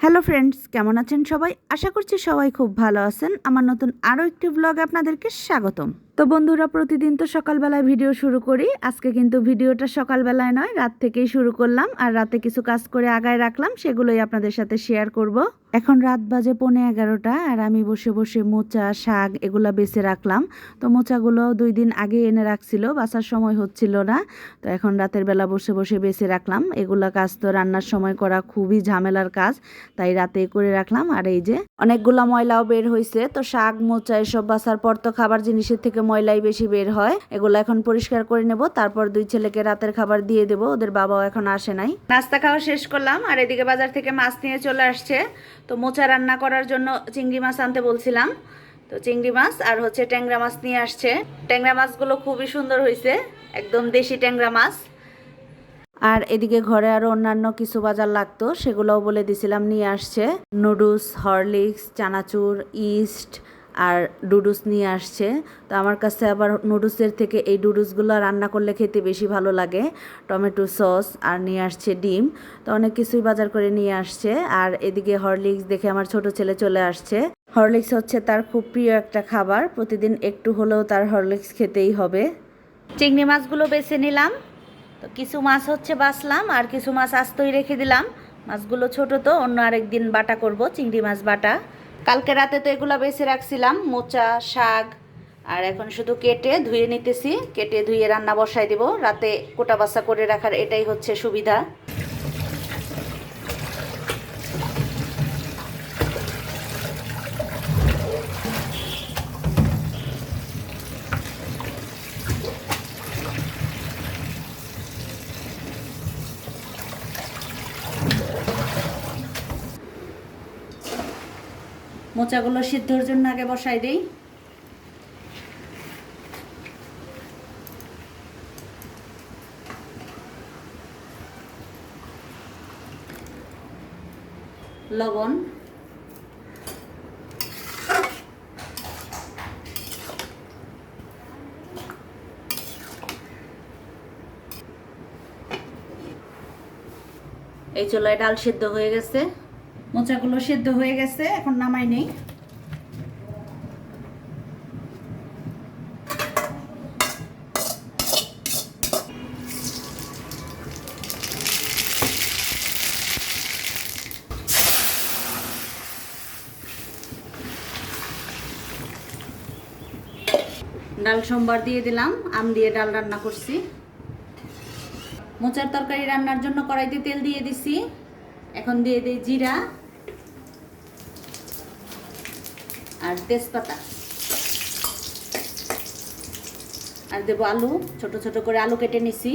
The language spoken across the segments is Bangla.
হ্যালো ফ্রেন্ডস, কেমন আছেন সবাই? আশা করছি সবাই খুব ভালো আছেন। আমার নতুন আরও একটি ব্লগে আপনাদেরকে স্বাগতম। তো বন্ধুরা, প্রতিদিন তো সকালবেলায় ভিডিও শুরু করি। আজকে কিন্তু ভিডিওটা সকালবেলায় নয়, রাত থেকেই শুরু করলাম। আর রাতে কিছু কাজ করে আগায় রাখলাম, সেগুলোই আপনাদের সাথে শেয়ার করব। এখন রাত বাজে 11:30 আর আমি বসে বসে মোচা, শাক এগুলা বেছে রাখলাম। তো মোচাগুলো 2 দিন আগে এনে রাখছিল, বাসার সময় হচ্ছিল না। তো এখন রাতের বেলা বসে বসে বেছে রাখলাম। এগুলা কাজ তো রান্নার সময় করা খুবই ঝামেলার কাজ, তাই রাতে করে রাখলাম। আর এই যে অনেকগুলা ময়লাও বের হয়েছে। তো শাক, মোচা এসব বাসার পর তো খাবার জিনিসের থেকে ময়লাই বেশি বের হয়। এগুলো এখন পরিষ্কার করে নেব, তারপর 2 ছেলেকে রাতের খাবার দিয়ে দেব। ওদের বাবাও এখন আসে নাই। নাস্তা খাওয়া শেষ করলাম আর এদিকে বাজার থেকে মাছ নিয়ে চলে আসছে। তো মোচা রান্না করার জন্য চিংড়ি মাছ আনতে বলছিলাম, তো চিংড়ি মাছ আর হচ্ছে ট্যাংরা মাছ নিয়ে আসছে। ট্যাংরা মাছগুলো খুবই সুন্দর হয়েছে, একদম দেশি ট্যাংরা মাছ। আর এদিকে ঘরে আরও অন্যান্য কিছু বাজার লাগতো, সেগুলোও বলে দিছিলাম, নিয়ে আসছে। নুডলস, হরলিক্স, চানাচুর, ইস্ট আর ডুডুস নিয়ে আসছে। তো আমার কাছে আবার নুডলসের থেকে এই ডুডুসগুলো রান্না করলে খেতে বেশি ভালো লাগে। টমেটো সস আর নিয়ে আসছে ডিম। তো অনেক কিছুই বাজার করে নিয়ে আসছে। আর এদিকে হরলিক্স দেখে আমার ছোট ছেলে চলে আসছে। হরলিক্স হচ্ছে তার খুব প্রিয় একটা খাবার, প্রতিদিন একটু হলেও তার হরলিক্স খেতেই হবে। চিংড়ি মাছগুলো বেছে নিলাম। তো কিছু মাছ হচ্ছে বাছলাম আর কিছু মাছ আস্তই রেখে দিলাম। মাছগুলো ছোট, তো অন্য আরেকদিন বাটা করব, চিংড়ি মাছ বাটা। কালকে রাতে তো এগুলো বেছে রাখছিলাম, মোচা, শাক। আর এখন শুধু কেটে ধুয়ে নিতেছি, কেটে ধুয়ে রান্না বসাই দেব। রাতে কোটা বাছা করে রাখার এটাই হচ্ছে সুবিধা। মোচাগুলো সিদ্ধর জন্য আগে বসাই দিই। লবণ, এই চুলায় ডাল সিদ্ধ হয়ে গেছে, মোচাগুলো সিদ্ধ হয়ে গেছে, এখন নামাই নেই। ডাল সোমবার দিয়ে দিলাম, আম দিয়ে ডাল রান্না করছি। মোচার তরকারি রান্নার জন্য কড়াইতে তেল দিয়ে দিছি। এখন দিয়ে দিই জিরা আর তেজপাতা, আর দেবো আলু। ছোট ছোট করে আলু কেটে নিছি।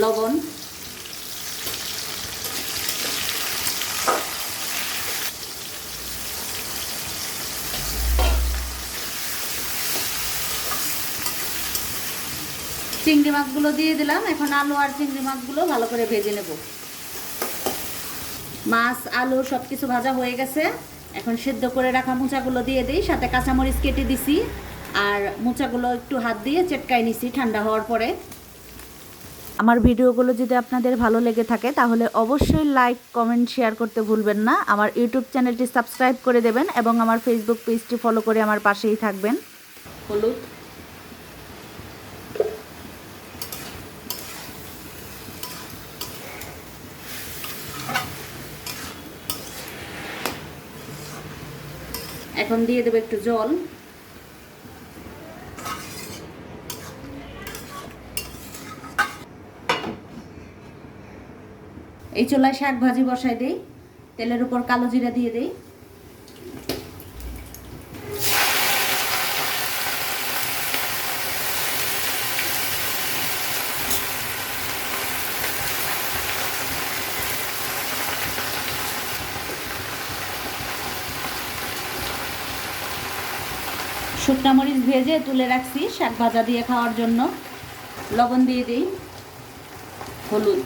লবণ, চিংড়ি মাছগুলো দিয়ে দিলাম। এখন আলু আর চিংড়ি মাছগুলো ভালো করে ভেজে নেব। মাছ, আলু সব কিছু ভাজা হয়ে গেছে। এখন সেদ্ধ করে রাখা মোচাগুলো দিয়ে দিই, সাথে কাঁচামরিচ কেটে দিছি। আর মোচাগুলো একটু হাত দিয়ে চেটকায় নিছি ঠান্ডা হওয়ার পরে। আমার ভিডিওগুলো যদি আপনাদের ভালো লেগে থাকে তাহলে অবশ্যই লাইক, কমেন্ট, শেয়ার করতে ভুলবেন না। আমার ইউটিউব চ্যানেলটি সাবস্ক্রাইব করে দেবেন এবং আমার ফেসবুক পেজটি ফলো করে আমার পাশেই থাকবেন। হলুদ, এখন দিয়ে দেবো একটু জল। এই চুলায় শাক ভাজি বসাই দেই, তেলের উপর কালো জিরা দিয়ে দেই। শুকনা মরিচ ভেজে তুলে রাখছি শাক ভাজা দিয়ে খাওয়ার জন্য। লবণ দিয়ে দিই, হলুদ,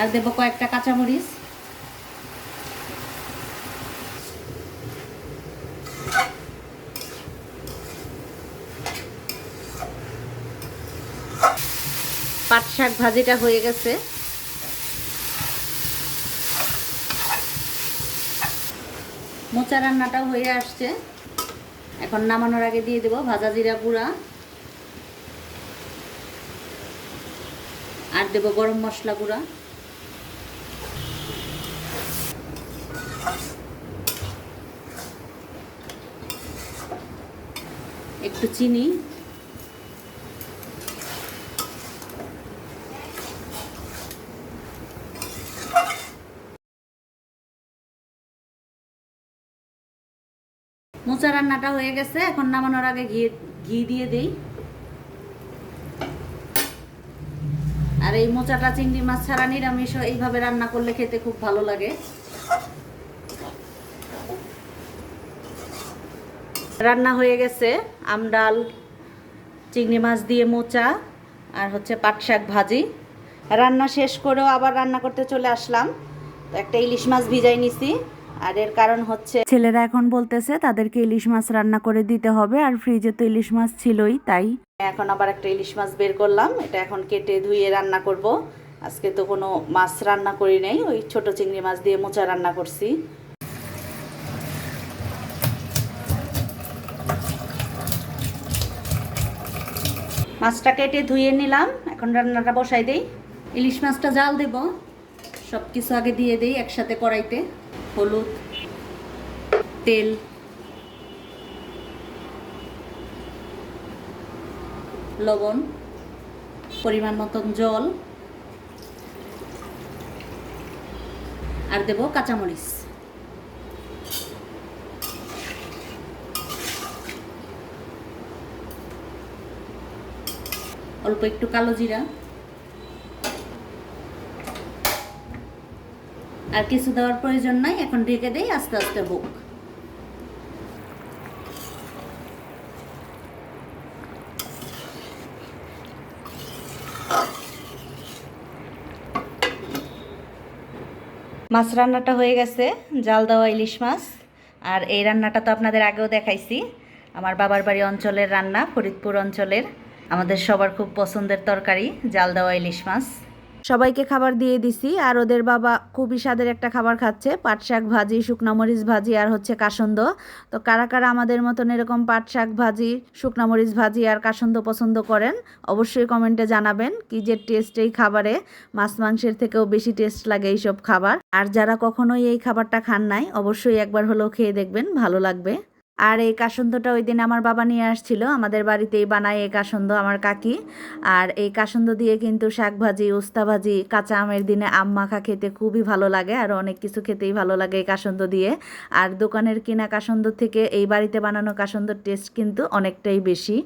আর দেবো কয়েকটা কাঁচামরিচ। শাক ভাজিটা হয়ে গেছে। মোচা রান্নাটাও হয়ে আসছে। এখন নামানোর আগে দিয়ে দেব ভাজা জিরা গুঁড়া, আর দেব গরম মশলা গুঁড়া, একটু চিনি, মোচা রান্নাটা হয়ে গেছে। এখন নামানোর আগে ঘি দিয়ে দেই। আর এই মোচাটা চিংড়ি মাছ ছাড়া নিরামিষ এইভাবে রান্না করলে খেতে খুব ভালো লাগে। রান্না হয়ে গেছে আমডাল, চিংড়ি মাছ দিয়ে মোচা, আর হচ্ছে পাট শাক ভাজি। রান্না শেষ করেও আবার রান্না করতে চলে আসলাম। তো একটা ইলিশ মাছ ভিজাই নিছি, আর এর কারণ হচ্ছে ছেলেরা এখন বলতেছে তাদেরকে ইলিশ মাছ রান্না করে দিতে হবে, আর ফ্রিজে তো ইলিশ মাছ ছিলই, তাই এখন আবার একটা ইলিশ মাছ বের করলাম। এটা এখন কেটে ধুয়ে রান্না করব। আজকে তো কোনো মাছ রান্না করি নাই, ওই ছোট চিংড়ি মাছ দিয়ে মোচা রান্না করছি। মাছটা কেটে ধুয়ে নিলাম, এখন রান্নাটা বসাই দেই। ইলিশ মাছটা জাল দেব, সব কিছু আগে দিয়ে দেই একসাথে কড়াইতে। হলুদ, তেল, লবণ, পরিমাণ মতন জল, আর দেব কাঁচামরিচ। অল্প একটু কালো জিরা, আর কিছু দেওয়ার প্রয়োজন নাই। এখন ঢেকে দেই, আস্তে আস্তে হোক। মাছ রান্নাটা হয়ে গেছে, জাল দেওয়া ইলিশ মাছ। আর এই রান্নাটা তো আপনাদের আগেও দেখাইছি, আমার বাবার বাড়ি অঞ্চলের রান্না, ফরিদপুর অঞ্চলের। আমাদের সবার খুব পছন্দের তরকারি জাল দেওয়া ইলিশ মাছ। সবাইকে খাবার দিয়ে দিছি, আর ওদের বাবা খুবই স্বাদের একটা খাবার খাচ্ছে, পাট শাক ভাজি, শুকনো মরিচ ভাজি, আর হচ্ছে কাসন্দ। তো কারা কারা আমাদের মতন এরকম পাট শাক ভাজি, শুকনো মরিচ ভাজি আর কাসন্দ পছন্দ করেন অবশ্যই কমেন্টে জানাবেন। কি যে টেস্ট এই খাবারে, মাছ মাংসের থেকেও বেশি টেস্ট লাগে এইসব খাবার। আর যারা কখনোই এই খাবারটা খান নাই অবশ্যই একবার হলেও খেয়ে দেখবেন, ভালো লাগবে। আর এই কাসন্দটা ওই দিন আমার বাবা নিয়ে আসছিল, আমাদের বাড়িতেই বানায় এই কাসন্দ আমার কাকি। আর এই কাসন্দ দিয়ে কিন্তু শাক ভাজি, উস্তা ভাজি, কাঁচা আমের দিনে আম মাখা খেতে খুবই ভালো লাগে, আর অনেক কিছু খেতেই ভালো লাগে এই কাসন্দ দিয়ে। আর দোকানের কিনা কাসন্দ থেকে এই বাড়িতে বানানো কাসন্দর টেস্ট কিন্তু অনেকটাই বেশি।